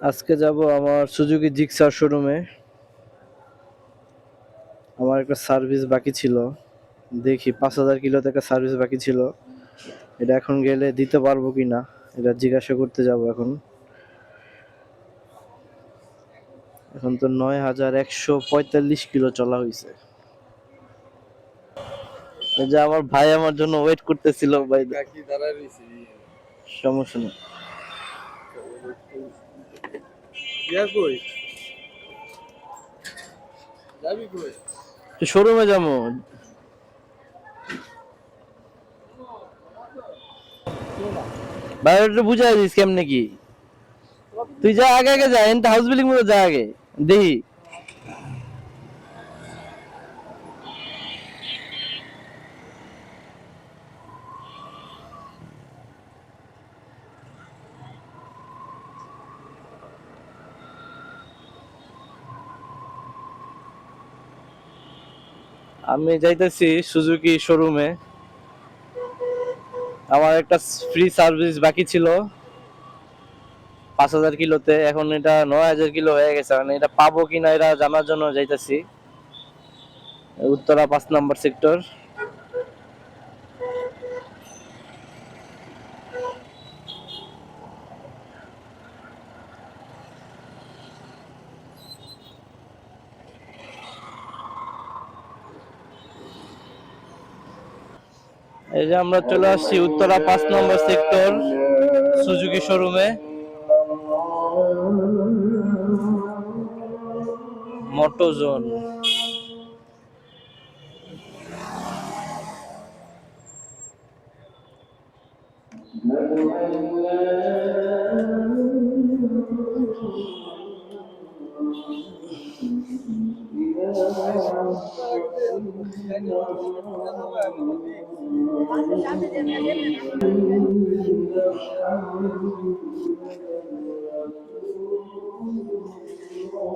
আজকে যাব আমার সুজুকি জিক্সার শোরুমে। আমার একটা সার্ভিস বাকি ছিল, দেখি 5,000 কিলোতে একটা সার্ভিস বাকি ছিল। এটা এখন গেলে দিতে পারবো কিনা এটা জিজ্ঞাসা করতে যাব। এখন এখন তো 9,145 কিলো চলা হয়েছে। এই যে আমার ভাই আমার জন্য ওয়েট করতেছিল ভাই। সমস্যা নেই, শোরুমে যাবো। ভাই একটু বুঝাই দিস কেমনে কি। তুই যা আগে আগে যা, এনতে হাউস বিল্ডিং মতো যা আগে দেখি। আমি যাইতেছি সুজুকি শোরুমে। আমার একটা ফ্রি সার্ভিস বাকি ছিল 5,000 কিলোতে, এখন এটা 9,000 কিলো হয়ে গেছে। মানে এটা পাবো কিনা এটা জানার জন্য যাইতেছি উত্তরা 5 নম্বর সেক্টর। এই যে আমরা চলে আসছি উত্তরা 5 নম্বর সেক্টর সুজুকি শোরুমে। মোটোজোন।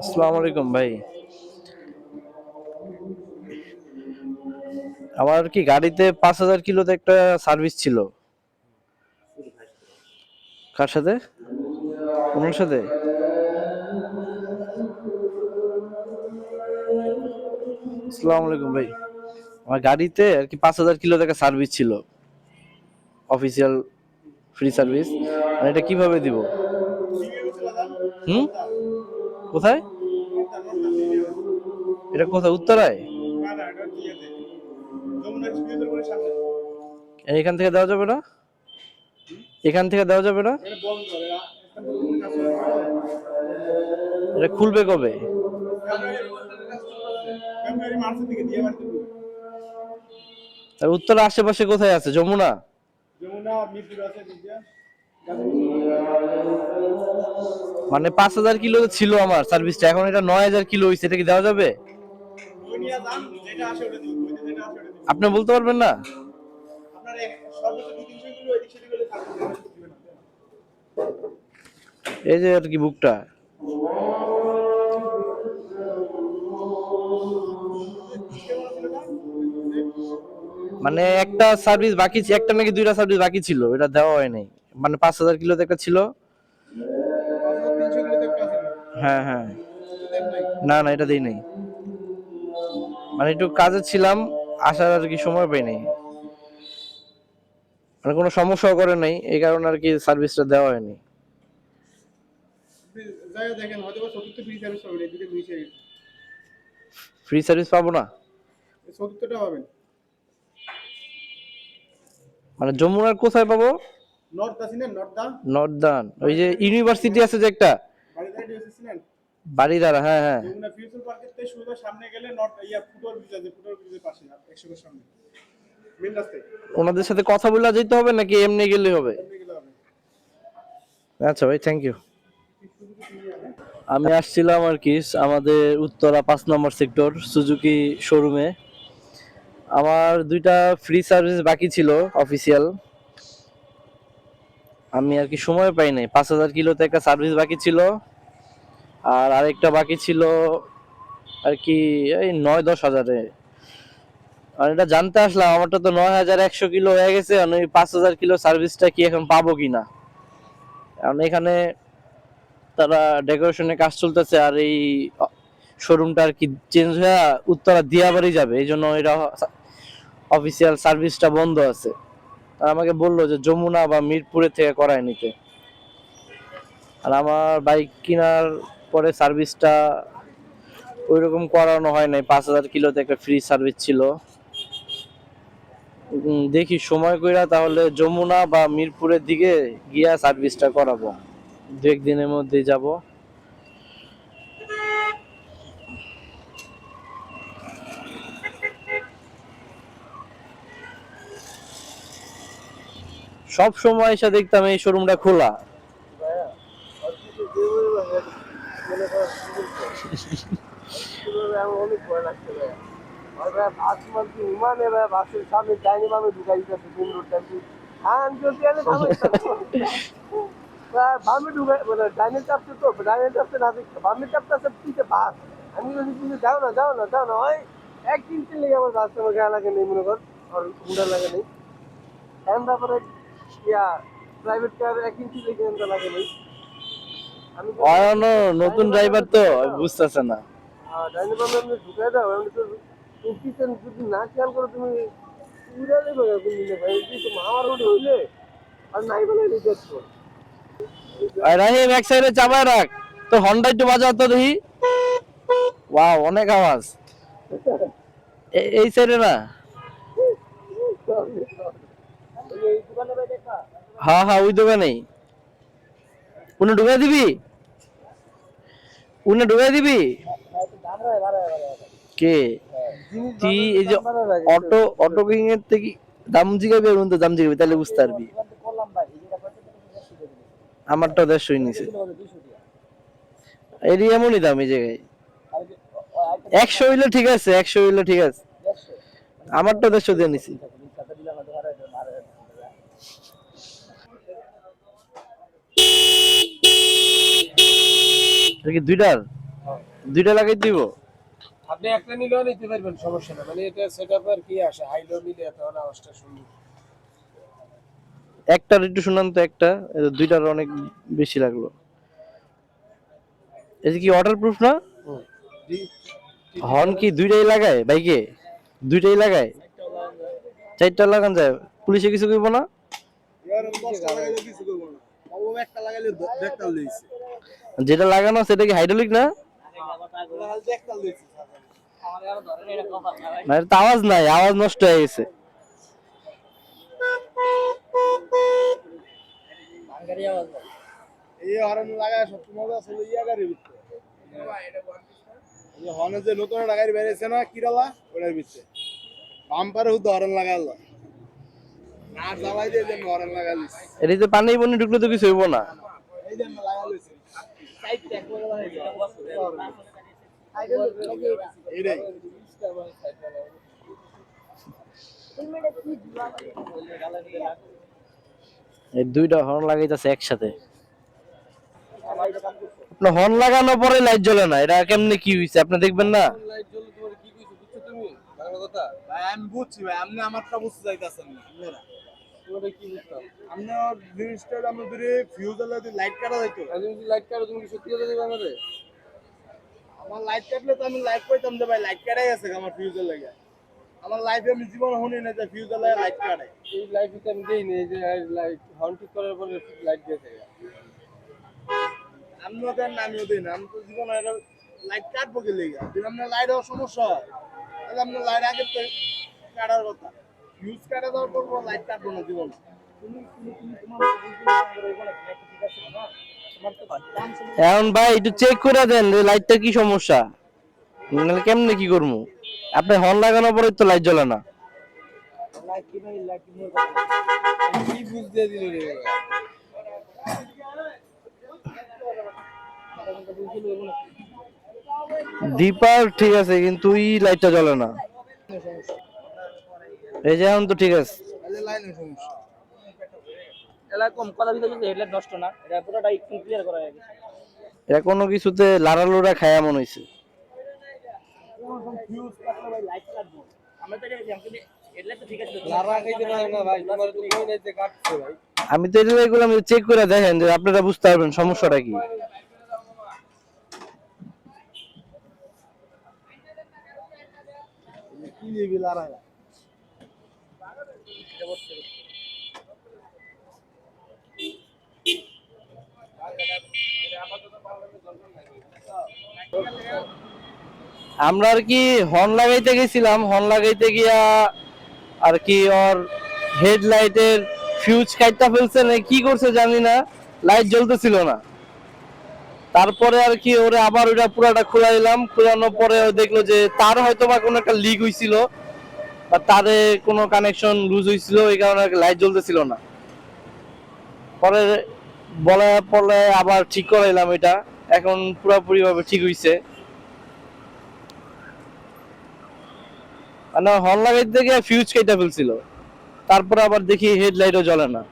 আসসালামু আলাইকুম ভাই। আমার কি গাড়িতে 5,000 কিলোতে একটা সার্ভিস ছিল। কার সাথে? ওনার সাথে। আসসালামু আলাইকুম ভাই। আমার গাড়িতে আর কি 5,000 কিলোতে একটা সার্ভিস ছিল, অফিসিয়াল ফ্রি সার্ভিস। আর এটা কিভাবে দিব? হুম, কোথায়? এটা কোথায়, উত্তরায়? এখান থেকে দেওয়া যাবে না? এখান থেকে দেওয়া যাবে না? এটা খুলবে কবে? আর উত্তরা আশেপাশে কোথায় আছে? যমুনা? মানে 5,000 কিলো ছিল আমার সার্ভিসটা, এখন এটা 9,000 কিলো হয়েছে, এটা কি দেওয়া যাবে? আপনি বলতে পারবেন না? এই যে আর কি বুকটা। মানে একটা সার্ভিস বাকি, একটা নাকি দুইটা সার্ভিস বাকি ছিল, এটা দেওয়া হয় নাই। মানে 5,000 কিলোতে একটা ছিল। হ্যাঁ হ্যাঁ। না না, এটা দেই নাই। মানে একটু কাজে ছিলাম, আসার আর কি সময় পাই নাই। মানে কোনো সমস্যাও করে নাই, এই কারণে আর কি সার্ভিসটা দেওয়া হয়নি। ফ্রি সার্ভিস পাবো না? মানে যমুনার কোথায় পাবো? নর্দান, ওই যে ইউনিভার্সিটি আছে যে একটা, বাড়িদারা। হ্যাঁ হ্যাঁ। ওনাদের সাথে কথা বলে যেতে হবে নাকি এমনি গেলে হবে? আচ্ছা ভাই, থ্যাংক ইউ। আমি আসছিলাম আর কি আমাদের উত্তরা 5 নম্বর সেক্টর সুজুকি শোরুমে। আমার দুইটা ফ্রি সার্ভিস বাকি ছিল অফিসিয়াল। আমি আর কি সময় পাই নাই। 5,000 কিলোতে একটা সার্ভিস বাকি ছিল, আর আরেকটা বাকি ছিল আর কি এই 9-10 হাজারে। আর এটা জানতে আসলাম, আমারটা তো 9,100 কিলো হয়ে গেছে। আর ওই 5,000 কিলো সার্ভিসটা কি এখন পাবো কিনা। কারণ এখানে তারা ডেকোরেশনের কাজ চলতেছে, আর এই শোরুমটা আর কি চেঞ্জ হয়ে উত্তরা দিয়াবাড়ি যাবে, এই জন্য এটা অফিসিয়াল সার্ভিসটা বন্ধ আছে। তারা আমাকে বললো যে যমুনা বা মিরপুরে থেকে করায় নিতে। আর আমার বাইক কেনার পরে সার্ভিসটা ওইরকম করানো হয় নাই, 5,000 কিলোতে একটা ফ্রি সার্ভিস ছিল। দেখি সময় কইরা তাহলে যমুনা বা মিরপুরের দিকে গিয়া সার্ভিসটা করাবো, 2-1 দিনের মধ্যেই যাব। সব সময় এসে দেখতাম এই শোরুমটা খোলা। অনেক ভয় লাগছে ভাই, বাস মানছি উমানে ভাই, বাসের সামনে ডাইনি বামে ঢুকাই দিতেছে মেন রোডটা, হ্যাঁ যদি এলে বামে ঢুকাই মানে ডাইনে চাপছে, তো ডাইনে চাপছে না দেখতে বামে চাপতেছে পিছে বাস। আমি বলছি তুমি যাও না যাও না যাও না, ওই 1 ইঞ্চি লেগে আমার বাস আমার গায়ে লাগে নেই, মনে কর আর হুন্ডা লাগে নেই। এখন তারপরে ইয়া প্রাইভেট কার 1 ইঞ্চি লেগে লাগে নেই। আমি নতুন ড্রাইভার তো বুঝতেছে না। ডাইনি বামে এমনি ঢুকাই দাও, এমনি তো পিছন যদি না খেয়াল করো তুমি উড়ে দেবে ভাই, কিন্তু আমার রোড হইলে আর নাই বলে রিজেক্ট করো। আর রাহিম এক সাইডে চাপায় রাখ, তো হন্ডা একটু বাজাও তো দেখি। ওয়াও, অনেক আওয়াজ। এই সাইডে না? এই দোকানে ভাই দেখা হ্যাঁ হ্যাঁ, ওই দোকানেই। উনি ঢুকাই দিবি, উনি ঢুকাই দিবি। কে তুই? এই যে অটো কিং এর থেকে দাম জিগাবি, আর দাম জিগাবি, তাহলে বুঝতে পারবি। আমারটা 150 নিচে, এর এমনই দাম এই জায়গায়। 100 হইলে ঠিক আছে, 100 হইলে ঠিক আছে। আমারটা 150 দিয়ে নিছি। কি দুইটা লাগাই দিব? আপনি একটা নিলেও নিতে পারবেন, সমস্যা না, মানে এটা সেটআপ আর কি আসে হাইলো নিলে এত আওয়াজটা শুনি। একটার একটু শুনান তো, একটা দুইটার অনেক বেশি লাগলো। এই যে কি ওয়াটারপ্রুফ না? হর্ন কি দুইটাই লাগায় বাইকে? দুইটাই লাগায়? 4টা লাগান যায়? পুলিশে কিছু কইব না? যেটা লাগানো সেটা কি হাইড্রোলিক না? না, এটা তো আওয়াজ নাই, আওয়াজ নষ্ট হয়ে গেছে। এই হর্ন লাগায় সবচেয়ে মজা আছে ইয়া গাড়ির ভিতরে, এই হর্নে যে নতুন একটা গাড়ি বেরিয়েছে না কিরালা, ওটার ভিতরে বাম্পারে হুদ হর্ন লাগালো আর জ্বালাই দিয়ে যেন হর্ন লাগালিস। এটা যে পানি বনি ঢুকলে তো কিছু হইব না। এই জন্য লাগালিস সাইড ট্যাগ করে লাগাইছে এইটাই। এই দুইটা হর্ন লাগাইতেছে একসাথে। আপনার হর্ন লাগানোর পরে লাইট জ্বলে না, এটা কেমনে কি হইছে আপনি দেখবেন না? লাইট জ্বলে তোমার কি কইছো বুঝছো তুমি বাংলা কথা? ভাই আমি বুঝছি ভাই, আপনি আমারটা বুঝতে চাইতাছেন না। আপনারা তোমরা কি বুঝতাম? আপনি জিনিসটা আমরা ধরে ফিউজ আলাদা লাইট কাটা যাইতো, তুমি যদি লাইট কাটো তুমি কি সত্যি কথা দিবা আমারে? আমার লাইট কাটলে তো আমি লাইট কইতাম যে ভাই লাইট কাটাই আছে আমার ফিউজের লাগে। আমার লাইফে আমি জীবন শুনি না যে ফিউজের লাগে লাইট কাটাই। এই লাইফে তো আমি দেই না, এই যে লাইট হর্ন ঠিক করার পরে লাইট দিয়েছে। আমিও দেন না, আমিও দিই না, আমি তো জীবন লাইট কাটবো কি লেগে? যদি আপনার লাইট হওয়ার সমস্যা হয় তাহলে আপনার লাইট আগে তো কাটার কথা, ফিউজ কাটা দেওয়ার পর লাইট কাটবো না জীবন। এখন ভাই একটু চেক করে দেন যে লাইটটা কি সমস্যা, নাহলে কেমনে কি করবো? আপনি হর্ন লাগানোর পরে তো লাইট জ্বলে না। কি বুঝতে দিল রে? দীপার ঠিক আছে, কিন্তু এই লাইটটা জ্বলে না। এই যে এখন তো ঠিক আছে। লাইনের সমস্যা। এলা কম কথা ভিতরে কিন্তু হেডলাইট নষ্ট না, এটা পুরোটা একটু ক্লিয়ার করা হয়ে গেছে। এটা কোনো কিছুতে লাড়ালোড়া খায়া মনে হইছে। ফিউজ কাটলে ভাই লাইট কাটবো, আমরা তো এটা জানি হেডলাইট তো ঠিক আছে, লারা খাইতে পারে না ভাই, তোমার তো কই নাই যে কাটছে ভাই। আমি তো এগুলো চেক করে দেখেন যে আপনারা বুঝতে পারবেন সমস্যাটা কি। ইলিবিল আড়াই লাখ। আমরা আর কি হর্ন লাগাইতে গেছিলাম, হর্ন লাগাইতে গিয়া আর কি ওর হেডলাইটের ফিউজ কাটটা ফেলছে না কি করছে জানি না, লাইট জ্বলতেছিল না। তারপরে আর কি ওরে আবার ওটা পুরাটা খুলে দিলাম, খোলানোর পরে ও দেখলো যে তার হয়তো বা কোনো একটা লিক হয়েছিল বা তারে কোনো কানেকশন লুজ হয়েছিল, এই কারণে লাইট জ্বলতেছিল না। পরে বলা পরে আবার ঠিক করাইলাম এটা, এখন পুরোপুরি ভাবে ঠিক হইছে। মানে হর্ন লাগাইতে গিয়ে ফিউজ কেটে ফেলছিল, তারপরে আবার দেখি হেডলাইটও জ্বলে না।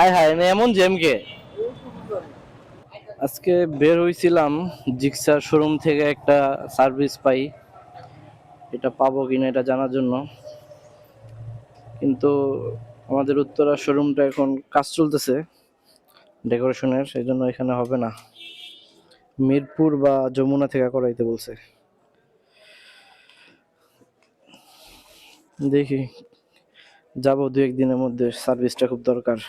আয় হায়, এমন জ্যামকে আজকে বের হইছিলাম জিক্সার শোরুম থেকে একটা সার্ভিস পাই, এটা পাবো কিনা এটা জানার জন্য। কিন্তু আমাদের উত্তরা শোরুমটা এখন কাজ চলতেছে ডেকোরেশনের, সেই জন্য এখানে হবে না, মিরপুর বা যমুনা থেকে করাইতে বলছে। দেখি, যাবো দু একদিনের মধ্যে, সার্ভিসটা খুব দরকার।